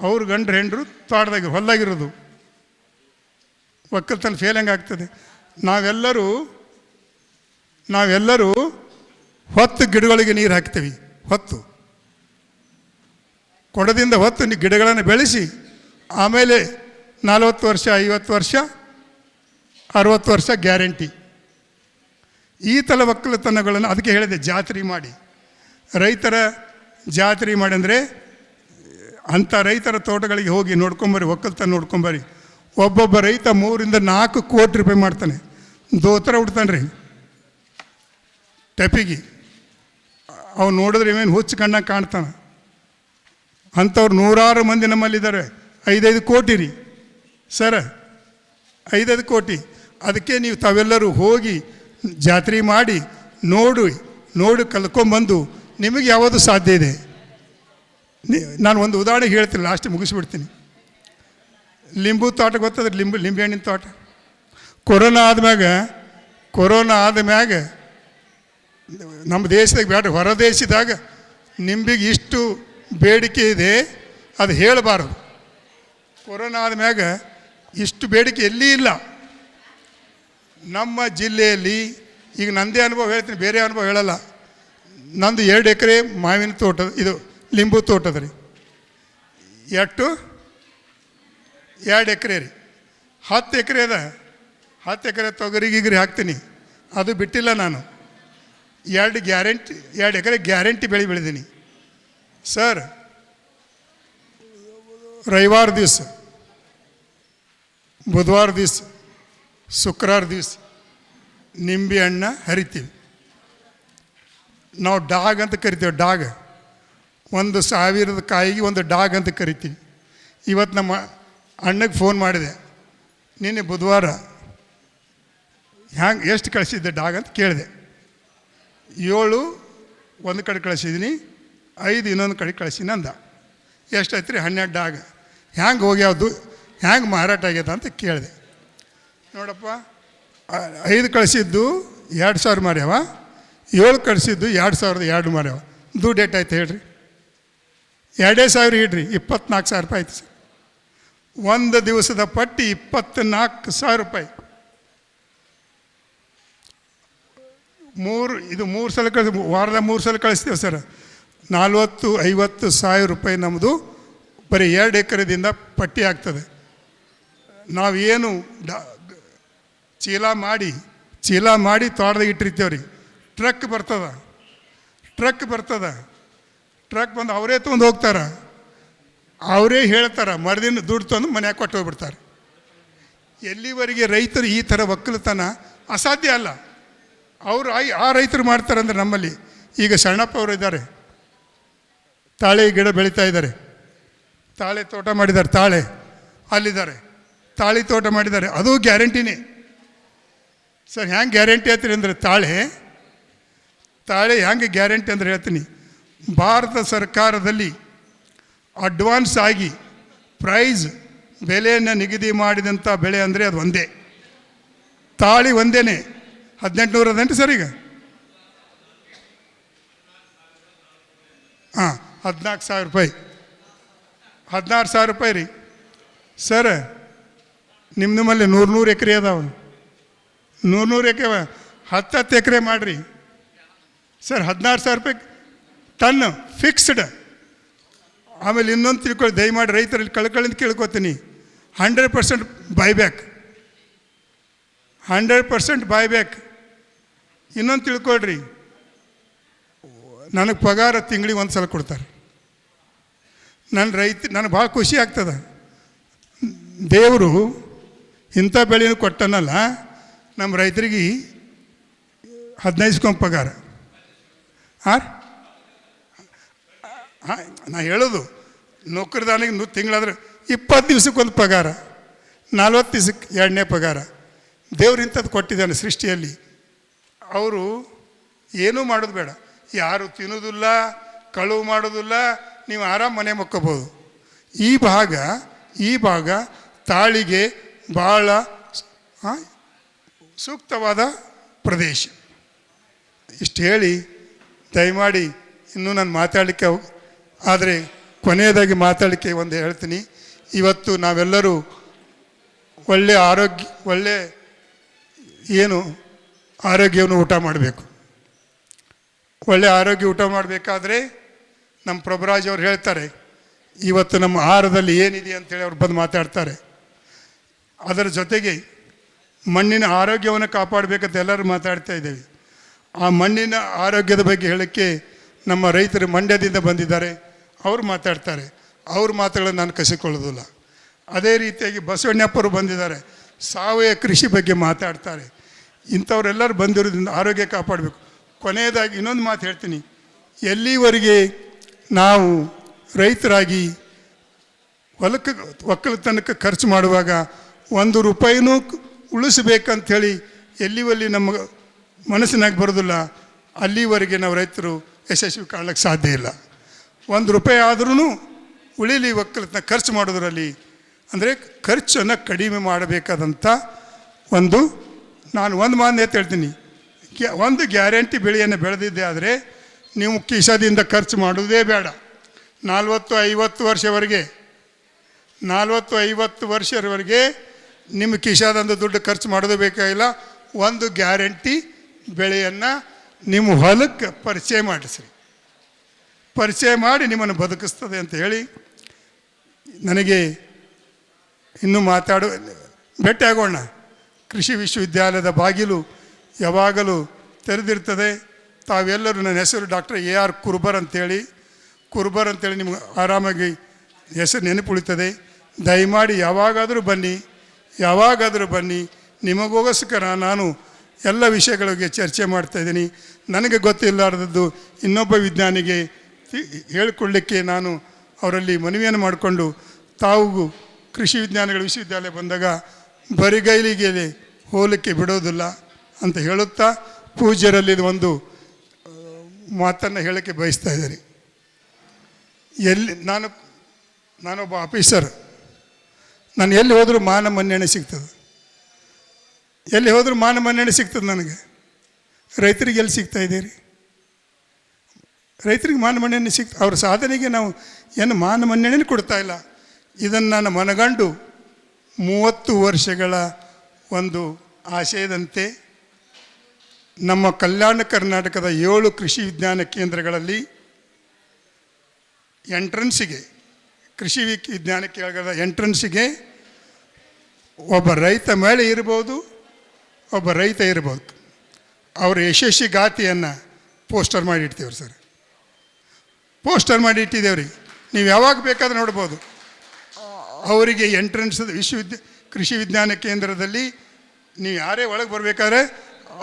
ಅವ್ರ ಗಂಡ್ರು ಹೆಂಡ್ರು ತೋಟದಾಗ ಹೊಲದಾಗಿರೋದು. ಒಕ್ಕಲ್ತನ ಫೇಲ್ ಹೆಂಗೆ ಆಗ್ತದೆ? ನಾವೆಲ್ಲರೂ ಹೊತ್ತು ಗಿಡಗಳಿಗೆ ನೀರು ಹಾಕ್ತೀವಿ. ಹೊತ್ತು ಕೊಡದಿಂದ ಹೊತ್ತು ಗಿಡಗಳನ್ನು ಬೆಳೆಸಿ ಆಮೇಲೆ 40 ವರ್ಷ 50 ವರ್ಷ 60 ವರ್ಷ ಗ್ಯಾರಂಟಿ. ಈ ಥರ ಒಕ್ಕಲತನಗಳನ್ನು ಅದಕ್ಕೆ ಹೇಳಿದೆ, ಜಾತ್ರೆ ಮಾಡಿ, ರೈತರ ಜಾತ್ರೆ ಮಾಡಿ. ಅಂದರೆ ಅಂಥ ರೈತರ ತೋಟಗಳಿಗೆ ಹೋಗಿ ನೋಡ್ಕೊಂಬರ್ರಿ, ಒಕ್ಕಲ್ತನ ನೋಡ್ಕೊಂಬರ್ರಿ. ಒಬ್ಬೊಬ್ಬ ರೈತ 3 ರಿಂದ 4 ಕೋಟಿ ರೂಪಾಯಿ ಮಾಡ್ತಾನೆ. ದೋತರ ಉಡ್ತಾನೆ ರೀ ಟೆಪಿಗೆ. ಅವ್ನು ನೋಡಿದ್ರೆ ಇವೇನು ಹುಚ್ಚು ಕಣ್ಣಾಗ ಕಾಣ್ತಾನೆ. ಅಂಥವ್ರು 100 ಮಂದಿ ನಮ್ಮಲ್ಲಿದ್ದಾರೆ. 5 ಕೋಟಿ ರೀ ಸರ, 5 ಕೋಟಿ. ಅದಕ್ಕೆ ನೀವು ತಾವೆಲ್ಲರೂ ಹೋಗಿ ಜಾತ್ರೆ ಮಾಡಿ ನೋಡಿ ಕಲ್ತ್ಕೊಂಬಂದು ನಿಮಗೆ ಯಾವುದು ಸಾಧ್ಯ ಇದೆ. ನಾನು ಒಂದು ಉದಾಹರಣೆ ಹೇಳ್ತೀನಿ, ಲಾಸ್ಟ್ ಮುಗಿಸ್ಬಿಡ್ತೀನಿ. ಲಿಂಬು ತೋಟ ಗೊತ್ತದ್ರೆ, ಲಿಂಬೆ ಹಣ್ಣಿನ ತೋಟ. ಕೊರೋನಾ ಆದ್ಮ್ಯಾಗ ನಮ್ಮ ದೇಶದಾಗ ಬೇಡ, ಹೊರ ದೇಶದಾಗ ನಿಂಬಿಗೆ ಇಷ್ಟು ಬೇಡಿಕೆ ಇದೆ, ಅದು ಹೇಳಬಾರ್ದು. ಕೊರೋನಾ ಆದ್ಮ್ಯಾಗ ಇಷ್ಟು ಬೇಡಿಕೆ ಎಲ್ಲಿ ಇಲ್ಲ. ನಮ್ಮ ಜಿಲ್ಲೆಯಲ್ಲಿ ಈಗ ನಂದೇ ಅನುಭವ ಹೇಳ್ತೀನಿ, ಬೇರೆ ಅನುಭವ ಹೇಳಲ್ಲ. ನಂದು 2 ಎಕರೆ ಮಾವಿನ ತೋಟ, ಇದು ಲಿಂಬು ತೋಟದ ರೀ. 2 ಎಕರೆ ರೀ. 10 ಎಕರೆ ಅದ. 10 ಎಕರೆ ತೊಗರಿ ಹಾಕ್ತೀನಿ, ಅದು ಬಿಟ್ಟಿಲ್ಲ ನಾನು. 2 ಎಕರೆ ಗ್ಯಾರಂಟಿ ಬೆಳೆದೀನಿ ಸರ್. ರವಿವಾರ ದಿವಸ, ಬುಧವಾರ ದಿವಸ, ಶುಕ್ರವಾರ ದಿವಸ ನಿಂಬೆ ಹಣ್ಣ ಹರಿತೀವಿ ನಾವು. ಡಾಗ್ ಅಂತ ಕರಿತೀವಿ. ಡಾಗ್ 1,000 ಕಾಯಿಗೆ ಒಂದು ಡಾಗ್ ಅಂತ ಕರಿತೀವಿ. ಇವತ್ತು ನಮ್ಮ ಅಣ್ಣಗೆ ಫೋನ್ ಮಾಡಿದೆ, ನಿನ್ನೆ ಬುಧವಾರ ಎಷ್ಟು ಕಳಿಸಿದ್ದೆ ಡಾಗ್ ಅಂತ ಕೇಳಿದೆ. 7 ಒಂದು ಕಡೆ ಕಳಿಸಿದ್ದೀನಿ, 5 ಇನ್ನೊಂದು ಕಡೆ ಕಳಿಸಿನಿ ಅಂದ. ಎಷ್ಟಾಯ್ತು ರೀ? 12 ಡಾಗ್. ಹ್ಯಾಂಗೆ ಹೋಗ್ಯಾವ್ದು, ಹ್ಯಾಂಗೆ ಮಾರಾಟ ಆಗ್ಯದ ಅಂತ ಕೇಳಿದೆ. ನೋಡಪ್ಪ, 5 ಕಳಿಸಿದ್ದು 2,000 ಮಾರ್ಯಾವ, 7 ಕಳಿಸಿದ್ದು 2,002 ಮಾರ್ಯಾವ. ದುಡ್ಡು ಏಟಾಯ್ತು ಹೇಳ್ರಿ? 2,000 ಇಡ್ರಿ, 24,000 ರೂಪಾಯಿ ಆಯ್ತು ಸರ್. ಒಂದು ದಿವಸದ ಪಟ್ಟಿ 24,000 ರೂಪಾಯಿ. ಇದು 3 ಸಲ ವಾರದ 3 ಸಲ ಕಳಿಸ್ತೀವಿ ಸರ್. 40-50 ಸಾವಿರ ರೂಪಾಯಿ ನಮ್ಮದು ಬರೀ 2 ಎಕರೆದಿಂದ ಪಟ್ಟಿ ಆಗ್ತದೆ. ನಾವೇನು ಚೀಲ ಮಾಡಿ ತೋಟದಾಗ ಇಟ್ಟಿರ್ತೀವಿ ರೀ. ಟ್ರಕ್ ಬಂದು ಅವರೇ ತೊಗೊಂಡು ಹೋಗ್ತಾರೆ. ಅವರೇ ಹೇಳ್ತಾರೆ, ಮರುದಿನ ದುಡ್ಡು ತಂದು ಮನ್ಯಾಗ ಕೊಟ್ಟು ಹೋಗ್ಬಿಡ್ತಾರೆ. ಎಲ್ಲಿವರೆಗೆ ರೈತರು ಈ ಥರ ಒಕ್ಕಲತನ ಅಸಾಧ್ಯ ಅಲ್ಲ. ಆ ರೈತರು ಮಾಡ್ತಾರೆ ಅಂದರೆ ನಮ್ಮಲ್ಲಿ ಈಗ ಶರಣಪ್ಪ ಅವರು ಇದ್ದಾರೆ, ತಾಳೆ ಗಿಡ ಬೆಳೀತಾ ಇದ್ದಾರೆ, ತಾಳೆ ತೋಟ ಮಾಡಿದ್ದಾರೆ, ಅಲ್ಲಿದ್ದಾರೆ, ತಾಳಿ ತೋಟ ಮಾಡಿದ್ದಾರೆ. ಅದು ಗ್ಯಾರಂಟಿನೇ ಸರ್. ಹ್ಯಾಂಗೆ ಗ್ಯಾರಂಟಿ ಹೇಳ್ತೀನಿ ಅಂದರೆ, ತಾಳೆ ಹ್ಯಾಂಗೆ ಗ್ಯಾರಂಟಿ ಅಂದರೆ ಹೇಳ್ತೀನಿ. ಭಾರತ ಸರ್ಕಾರದಲ್ಲಿ ಅಡ್ವಾನ್ಸ್ ಆಗಿ ಪ್ರೈಸ್ ಬೆಲೆಯನ್ನು ನಿಗದಿ ಮಾಡಿದಂಥ ಬೆಳೆ ಅಂದರೆ ಅದು ಒಂದೇ. ತಾಳಿ ಒಂದೇ 1800 ಅದೇಂಟಿ ಸರ್ ಈಗ? 14,000 ರೂಪಾಯಿ, 16,000 ರೂಪಾಯಿ ರೀ ಸರ್. ನಿಮ್ಮಲ್ಲಿ 100 ಎಕರೆ ಅದಾವ, 100 ಎಕರೆ 10 ಎಕರೆ ಮಾಡಿರಿ ಸರ್. 16,000 ರೂಪಾಯಿ ಟನ್ ಫಿಕ್ಸ್ಡ್. ಆಮೇಲೆ ಇನ್ನೊಂದು ತಿಳ್ಕೊಳ್ಳಿ, ದಯಮಾಡಿ ರೈತರಲ್ಲಿ ಕಳ್ಕಳಿಂದ ಕೇಳ್ಕೊತೀನಿ, 100% ಬೈಬ್ಯಾಕ್, 100% ಬೈಬ್ಯಾಕ್. ಇನ್ನೊಂದು ತಿಳ್ಕೊಳ್ರಿ, ನನಗೆ ಪಗಾರ ತಿಂಗಳಿಗೆ ಒಂದು ಸಲ ಕೊಡ್ತಾರೆ. ನನಗೆ ಭಾಳ ಖುಷಿ ಆಗ್ತದೆ. ದೇವರು ಇಂಥ ಬೆಳೆನೂ ಕೊಟ್ಟನಲ್ಲ, ನಮ್ಮ ರೈತರಿಗೆ 15 ಪಗಾರ. ಹಾಂ, ನಾ ಹೇಳೋದು ನೌಕರದಾನಿಗೆ ತಿಂಗಳಾದ್ರೆ 20 ದಿವ್ಸಕ್ಕೊಂದು ಪಗಾರ, 40 ದಿವ್ಸಕ್ಕೆ 2ನೇ ಪಗಾರ. ದೇವ್ರು ಇಂಥದ್ದು ಕೊಟ್ಟಿದ್ದಾನೆ ಸೃಷ್ಟಿಯಲ್ಲಿ. ಅವರು ಏನೂ ಮಾಡೋದು ಬೇಡ, ಯಾರು ತಿನ್ನೋದಿಲ್ಲ, ಕಳುವು ಮಾಡೋದಿಲ್ಲ, ನೀವು ಆರಾಮ್ ಮನೆ ಮಕ್ಕೋಬೋದು. ಈ ಭಾಗ ತಾಳಿಗೆ ಭಾಳ ಸೂಕ್ತವಾದ ಪ್ರದೇಶ. ಇಷ್ಟು ಹೇಳಿ ದಯಮಾಡಿ ಇನ್ನೂ ನಾನು ಮಾತಾಡಲಿಕ್ಕೆ, ಆದರೆ ಕೊನೆಯದಾಗಿ ಮಾತಾಡಲಿಕ್ಕೆ ಒಂದು ಹೇಳ್ತೀನಿ. ಇವತ್ತು ನಾವೆಲ್ಲರೂ ಒಳ್ಳೆಯ ಆರೋಗ್ಯವನ್ನು ಊಟ ಮಾಡಬೇಕು. ಒಳ್ಳೆಯ ಆರೋಗ್ಯ ಊಟ ಮಾಡಬೇಕಾದ್ರೆ ನಮ್ಮ ಪ್ರಭುರಾಜ್ ಅವ್ರು ಹೇಳ್ತಾರೆ, ಇವತ್ತು ನಮ್ಮ ಆಹಾರದಲ್ಲಿ ಏನಿದೆ ಅಂತೇಳಿ ಅವ್ರು ಬಂದು ಮಾತಾಡ್ತಾರೆ. ಅದರ ಜೊತೆಗೆ ಮಣ್ಣಿನ ಆರೋಗ್ಯವನ್ನು ಕಾಪಾಡಬೇಕಂತ ಎಲ್ಲರೂ ಮಾತಾಡ್ತಾ ಇದ್ದೇವೆ. ಆ ಮಣ್ಣಿನ ಆರೋಗ್ಯದ ಬಗ್ಗೆ ಹೇಳೋಕ್ಕೆ ನಮ್ಮ ರೈತರು ಮಂಡ್ಯದಿಂದ ಬಂದಿದ್ದಾರೆ, ಅವರು ಮಾತಾಡ್ತಾರೆ. ಅವ್ರ ಮಾತುಗಳನ್ನು ನಾನು ಕಸಿಕೊಳ್ಳೋದಿಲ್ಲ. ಅದೇ ರೀತಿಯಾಗಿ ಬಸವಣ್ಣಪ್ಪರು ಬಂದಿದ್ದಾರೆ, ಸಾವಯವ ಕೃಷಿ ಬಗ್ಗೆ ಮಾತಾಡ್ತಾರೆ. ಇಂಥವರೆಲ್ಲರೂ ಬಂದಿರೋದ್ರಿಂದ ಆರೋಗ್ಯ ಕಾಪಾಡಬೇಕು. ಕೊನೆಯದಾಗಿ ಇನ್ನೊಂದು ಮಾತು ಹೇಳ್ತೀನಿ, ಎಲ್ಲಿವರೆಗೆ ನಾವು ರೈತರಾಗಿ ಒಕ್ಕಲತನಕ್ಕೆ ಖರ್ಚು ಮಾಡುವಾಗ 1 ರೂಪಾಯಿನೂ ಉಳಿಸ್ಬೇಕಂಥೇಳಿ ಎಲ್ಲಿವಲ್ಲಿ ನಮ್ಮ ಮನಸ್ಸಿನಾಗ ಬರೋದಿಲ್ಲ, ಅಲ್ಲಿವರೆಗೆ ನಾವು ರೈತರು ಯಶಸ್ವಿ ಕಾಣಲಿಕ್ಕೆ ಸಾಧ್ಯ ಇಲ್ಲ. 1 ರೂಪಾಯಿ ಆದ್ರೂ ಉಳಿಲಿ ಒಕ್ಕಲತನ ಖರ್ಚು ಮಾಡೋದ್ರಲ್ಲಿ. ಅಂದರೆ ಖರ್ಚನ್ನು ಕಡಿಮೆ ಮಾಡಬೇಕಾದಂಥ ನಾನು ಒಂದು ಮಾತು ಹೇಳ್ತೀನಿ, ಒಂದು ಗ್ಯಾರಂಟಿ ಬೆಳೆಯನ್ನು ಬೆಳೆದಿದ್ದೆ ಆದರೆ ನೀವು ಕಿಸದಿಂದ ಖರ್ಚು ಮಾಡೋದೇ ಬೇಡ. 40-50 ವರ್ಷವರೆಗೆ ನಿಮ್ಮ ಕಿಶಾದಂದು ದುಡ್ಡು ಖರ್ಚು ಮಾಡೋದು ಬೇಕಾಗಿಲ್ಲ. ಒಂದು ಗ್ಯಾರಂಟಿ ಬೆಳೆಯನ್ನು ನಿಮ್ಮ ಹೊಲಕ್ಕೆ ಪರಿಚಯ ಮಾಡಿಸ್ರಿ, ಪರಿಚಯ ಮಾಡಿ ನಿಮ್ಮನ್ನು ಬದುಕಿಸ್ತದೆ ಅಂತ ಹೇಳಿ ನನಗೆ ಇನ್ನೂ ಭೇಟಿ ಆಗೋಣ. ಕೃಷಿ ವಿಶ್ವವಿದ್ಯಾಲಯದ ಬಾಗಿಲು ಯಾವಾಗಲೂ ತೆರೆದಿರ್ತದೆ. ತಾವೆಲ್ಲರೂ, ನನ್ನ ಹೆಸರು ಡಾಕ್ಟರ್ AR ಕುರ್ಬರ್ ಅಂತೇಳಿ ನಿಮ್ಗೆ ಆರಾಮಾಗಿ ಹೆಸರು ನೆನಪುಳಿತದೆ. ದಯಮಾಡಿ ಯಾವಾಗಾದರೂ ಬನ್ನಿ. ನಿಮಗೋಸ್ಕರ ನಾನು ಎಲ್ಲ ವಿಷಯಗಳ ಬಗ್ಗೆ ಚರ್ಚೆ ಮಾಡ್ತಾಯಿದ್ದೀನಿ. ನನಗೆ ಗೊತ್ತಿಲ್ಲಾರ್ದದ್ದು ಇನ್ನೊಬ್ಬ ವಿಜ್ಞಾನಿಗೆ ಹೇಳಿಕೊಳ್ಳಲಿಕ್ಕೆ ನಾನು ಅವರಲ್ಲಿ ಮನವಿಯನ್ನು ಮಾಡಿಕೊಂಡು, ತಾವು ಕೃಷಿ ವಿಜ್ಞಾನಗಳ ವಿಶ್ವವಿದ್ಯಾಲಯ ಬಂದಾಗ ಬರಿಗೈಲಿಗೆ ಹೋಲಿಕೆ ಬಿಡೋದಿಲ್ಲ ಅಂತ ಹೇಳುತ್ತಾ ಪೂಜ್ಯರಲ್ಲಿ ಒಂದು ಮಾತನ್ನು ಹೇಳೋಕ್ಕೆ ಬಯಸ್ತಾ ಇದ್ದೀನಿ. ನಾನೊಬ್ಬ ಆಫೀಸರ್, ನಾನು ಎಲ್ಲಿ ಹೋದರೂ ಮಾನ ಮನ್ನಣೆ ಸಿಗ್ತದೆ. ನನಗೆ. ರೈತರಿಗೆ ಎಲ್ಲಿ ಸಿಗ್ತಾ ಇದ್ದೀರಿ? ರೈತರಿಗೆ ಮಾನ ಮನ್ನಣೆ ಅವ್ರ ಸಾಧನೆಗೆ ನಾವು ಏನು ಮಾನ ಮನ್ನಣೆ ಕೊಡ್ತಾ ಇಲ್ಲ. ಇದನ್ನು ನಾನು ಮನಗಂಡು 30 ವರ್ಷಗಳ ಒಂದು ಆಶಯದಂತೆ ನಮ್ಮ ಕಲ್ಯಾಣ ಕರ್ನಾಟಕದ 7 ಕೃಷಿ ವಿಜ್ಞಾನ ಕೇಂದ್ರಗಳಲ್ಲಿ ಕೃಷಿ ವಿಜ್ಞಾನ ಕೇಂದ್ರದ ಎಂಟ್ರೆನ್ಸಿಗೆ ಒಬ್ಬ ರೈತ ಮಹಿಳೆ ಇರ್ಬೋದು, ಒಬ್ಬ ರೈತ ಇರ್ಬೋದು. ಅವರ ಯಶಸ್ವಿ ಗಾಥೆಯನ್ನು ಪೋಸ್ಟರ್ ಮಾಡಿ ಇಡ್ತೀವ್ರಿ ಸರ್, ಇಟ್ಟಿದ್ದೇವ್ರಿ. ನೀವು ಯಾವಾಗ ಬೇಕಾದ್ರೆ ನೋಡ್ಬೋದು. ಅವರಿಗೆ ಎಂಟ್ರೆನ್ಸ್ ಕೃಷಿ ವಿಜ್ಞಾನ ಕೇಂದ್ರದಲ್ಲಿ ನೀವು ಯಾರೇ ಒಳಗೆ ಬರಬೇಕಾದ್ರೆ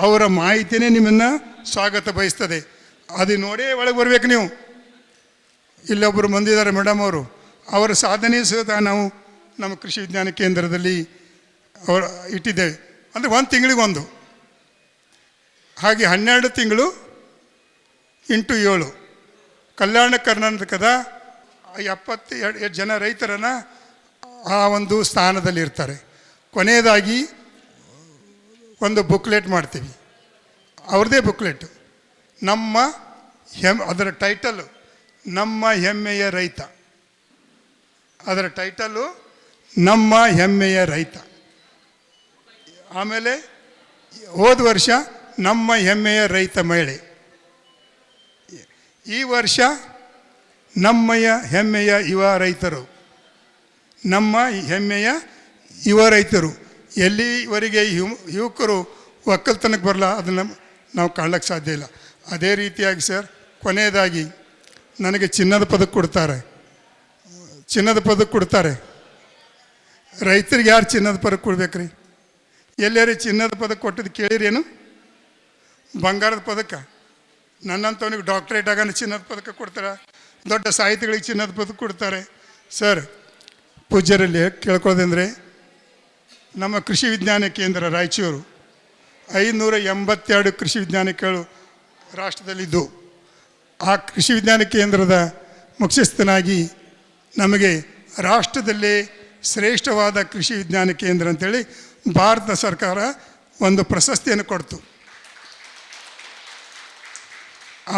ಅವರ ಮಾಹಿತಿನೇ ನಿಮ್ಮನ್ನು ಸ್ವಾಗತ ಬಯಸ್ತದೆ. ಅದು ನೋಡೇ ಒಳಗೆ ಬರಬೇಕು ನೀವು. ಇಲ್ಲೊಬ್ಬರು ಬಂದಿದ್ದಾರೆ ಮೇಡಮ್ ಅವರು, ಅವರ ಸಾಧನೆ ಸಹ ನಾವು ನಮ್ಮ ಕೃಷಿ ವಿಜ್ಞಾನ ಕೇಂದ್ರದಲ್ಲಿ ಇಟ್ಟಿದ್ದೇವೆ. ಅಂದರೆ 1 ತಿಂಗಳಿಗೆ 1, ಹಾಗೆ 12 ತಿಂಗಳು × 7 ಕಲ್ಯಾಣ ಕರ್ನಾಟಕದ 72 ಜನ ರೈತರನ್ನು ಆ ಒಂದು ಸ್ಥಾನದಲ್ಲಿ ಇರ್ತಾರೆ. ಕೊನೆಯದಾಗಿ ಒಂದು ಬುಕ್ಲೆಟ್ ಮಾಡ್ತೀವಿ, ಅವ್ರದ್ದೇ ಬುಕ್ಲೆಟ್. ಅದರ ಟೈಟಲ್ಲು ನಮ್ಮ ಹೆಮ್ಮೆಯ ರೈತ. ಅದರ ಟೈಟಲ್ಲು ನಮ್ಮ ಹೆಮ್ಮೆಯ ರೈತ. ಆಮೇಲೆ ಹೋದ ವರ್ಷ ನಮ್ಮ ಹೆಮ್ಮೆಯ ರೈತ ಮಹಿಳೆ, ಈ ವರ್ಷ ಹೆಮ್ಮೆಯ ಯುವ ರೈತರು, ನಮ್ಮ ಹೆಮ್ಮೆಯ ಯುವ ರೈತರು ಎಲ್ಲಿವರೆಗೆ ಯುವಕರು ಒಕ್ಕಲ್ತನಕ್ಕೆ ಬರಲ್ಲ ಅದನ್ನು ನಾವು ಕಾಣಲಿಕ್ಕೆ ಸಾಧ್ಯ ಇಲ್ಲ. ಅದೇ ರೀತಿಯಾಗಿ ಸರ್, ಕೊನೆಯದಾಗಿ ನನಗೆ ಚಿನ್ನದ ಪದಕ ಕೊಡ್ತಾರೆ. ರೈತರಿಗೆ ಯಾರು ಚಿನ್ನದ ಪದಕ ಕೊಡ್ಬೇಕ್ರಿ? ಎಲ್ಲಾರು ಚಿನ್ನದ ಪದಕ ಕೊಟ್ಟಿದ್ದು ಕೇಳಿರೇನು? ಬಂಗಾರದ ಪದಕ. ನನ್ನಂಥವನಿಗೆ ಡಾಕ್ಟ್ರೇಟ್ ಆಗೋಣ ಚಿನ್ನದ ಪದಕ ಕೊಡ್ತಾರೆ, ದೊಡ್ಡ ಸಾಹಿತಿಗಳಿಗೆ ಚಿನ್ನದ ಪದಕ ಕೊಡ್ತಾರೆ. ಸರ್, ಪೂಜ್ಯರಲ್ಲಿ ಕೇಳ್ಕೊಳ್ಳೋದಂದರೆ, ನಮ್ಮ ಕೃಷಿ ವಿಜ್ಞಾನ ಕೇಂದ್ರ ರಾಯಚೂರು 582 ಕೃಷಿ ವಿಜ್ಞಾನ ಕೇಳು ರಾಷ್ಟ್ರದಲ್ಲಿದ್ದು, ಆ ಕೃಷಿ ವಿಜ್ಞಾನ ಕೇಂದ್ರದ ಮುಖ್ಯಸ್ಥನಾಗಿ ನಮಗೆ ರಾಷ್ಟ್ರದಲ್ಲೇ ಶ್ರೇಷ್ಠವಾದ ಕೃಷಿ ವಿಜ್ಞಾನ ಕೇಂದ್ರ ಅಂತೇಳಿ ಭಾರತ ಸರ್ಕಾರ ಒಂದು ಪ್ರಶಸ್ತಿಯನ್ನು ಕೊಡ್ತು.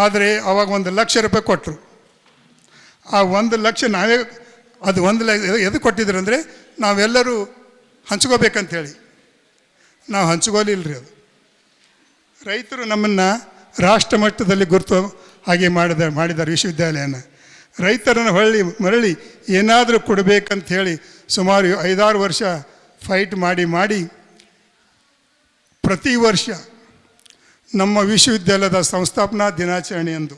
ಆದರೆ ಅವಾಗ 1 ಲಕ್ಷ ರೂಪಾಯಿ ಕೊಟ್ಟರು. ಆ 1 ಲಕ್ಷ ನಾವೇ ಅದು 1 ಲಕ್ಷ ಎದು ಕೊಟ್ಟಿದ್ರು ಅಂದರೆ ನಾವೆಲ್ಲರೂ ಹಂಚ್ಕೋಬೇಕಂತೇಳಿ. ನಾವು ಹಂಚ್ಕೋಲಿಲ್ಲರಿ. ಅದು ರೈತರು ನಮ್ಮನ್ನು ರಾಷ್ಟ್ರ ಮಟ್ಟದಲ್ಲಿ ಗುರುತು ಹಾಗೆ ಮಾಡಿದ್ದಾರೆ ವಿಶ್ವವಿದ್ಯಾಲಯನ. ರೈತರನ್ನು ಮರಳಿ ಏನಾದರೂ ಕೊಡಬೇಕಂತ ಹೇಳಿ ಸುಮಾರು 5-6 ವರ್ಷ ಫೈಟ್ ಮಾಡಿ ಪ್ರತಿ ವರ್ಷ ನಮ್ಮ ವಿಶ್ವವಿದ್ಯಾಲಯದ ಸಂಸ್ಥಾಪನಾ ದಿನಾಚರಣೆ ಎಂದು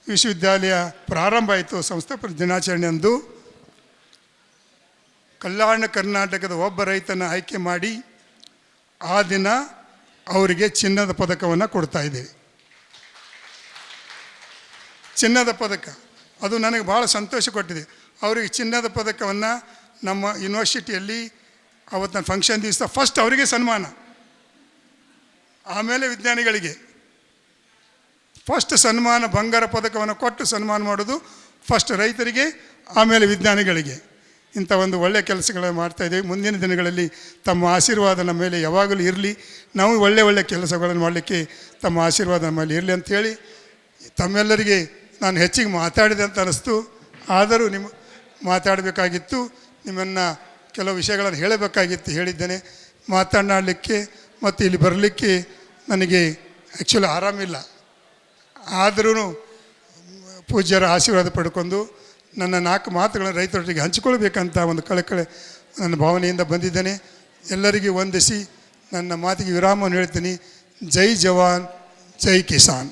ವಿಶ್ವವಿದ್ಯಾಲಯ ಪ್ರಾರಂಭ ಆಯಿತು. ಸಂಸ್ಥಾಪನಾ ದಿನಾಚರಣೆ ಅಂದು ಕಲ್ಯಾಣ ಕರ್ನಾಟಕದ ಒಬ್ಬ ರೈತನ ಆಯ್ಕೆ ಮಾಡಿ ಆ ದಿನ ಅವರಿಗೆ ಚಿನ್ನದ ಪದಕವನ್ನು ಕೊಡ್ತಾ ಇದ್ದೇವೆ. ಚಿನ್ನದ ಪದಕ ಅದು ನನಗೆ ಭಾಳ ಸಂತೋಷ ಕೊಟ್ಟಿದೆ. ಅವರಿಗೆ ಚಿನ್ನದ ಪದಕವನ್ನು ನಮ್ಮ ಯೂನಿವರ್ಸಿಟಿಯಲ್ಲಿ ಅವತ್ತಿನ ಫಂಕ್ಷನ್ ದಿವಸ ಫಸ್ಟ್ ಅವರಿಗೆ ಸನ್ಮಾನ, ಆಮೇಲೆ ವಿಜ್ಞಾನಿಗಳಿಗೆ ಫಸ್ಟ್ ಸನ್ಮಾನ. ಬಂಗಾರ ಪದಕವನ್ನು ಕೊಟ್ಟು ಸನ್ಮಾನ ಮಾಡೋದು ಫಸ್ಟ್ ರೈತರಿಗೆ, ಆಮೇಲೆ ವಿಜ್ಞಾನಿಗಳಿಗೆ. ಇಂಥ ಒಂದು ಒಳ್ಳೆಯ ಕೆಲಸಗಳನ್ನು ಮಾಡ್ತಾಯಿದ್ದೇವೆ. ಮುಂದಿನ ದಿನಗಳಲ್ಲಿ ತಮ್ಮ ಆಶೀರ್ವಾದ ನಮ್ಮ ಮೇಲೆ ಯಾವಾಗಲೂ ಇರಲಿ. ನಾವು ಒಳ್ಳೆಯ ಕೆಲಸಗಳನ್ನು ಮಾಡಲಿಕ್ಕೆ ತಮ್ಮ ಆಶೀರ್ವಾದ ನಮ್ಮಲ್ಲಿ ಇರಲಿ ಅಂಥೇಳಿ ತಮ್ಮೆಲ್ಲರಿಗೆ ನಾನು ಹೆಚ್ಚಿಗೆ ಮಾತಾಡಿದೆ ಅಂತ ಅನ್ನಿಸ್ತು. ಆದರೂ ಮಾತಾಡಬೇಕಾಗಿತ್ತು, ನಿಮ್ಮನ್ನು ಕೆಲವು ವಿಷಯಗಳನ್ನು ಹೇಳಬೇಕಾಗಿತ್ತು, ಹೇಳಿದ್ದೇನೆ. ಮಾತನಾಡಲಿಕ್ಕೆ ಮತ್ತು ಇಲ್ಲಿ ಬರಲಿಕ್ಕೆ ನನಗೆ ಆ್ಯಕ್ಚುಲಿ ಆರಾಮಿಲ್ಲ. ಆದರೂ ಪೂಜ್ಯರ ಆಶೀರ್ವಾದ ಪಡ್ಕೊಂಡು ನನ್ನ 4 ಮಾತುಗಳನ್ನು ರೈತರೊಟ್ಟಿಗೆ ಹಂಚಿಕೊಳ್ಬೇಕಂತ ಒಂದು ಕಳಕಳೆ ನನ್ನ ಭಾವನೆಯಿಂದ ಬಂದಿದ್ದೇನೆ. ಎಲ್ಲರಿಗೂ ವಂದಿಸಿ ನನ್ನ ಮಾತಿಗೆ ವಿರಾಮವನ್ನು ಹೇಳ್ತೀನಿ. ಜೈ ಜವಾನ್, ಜೈ ಕಿಸಾನ್.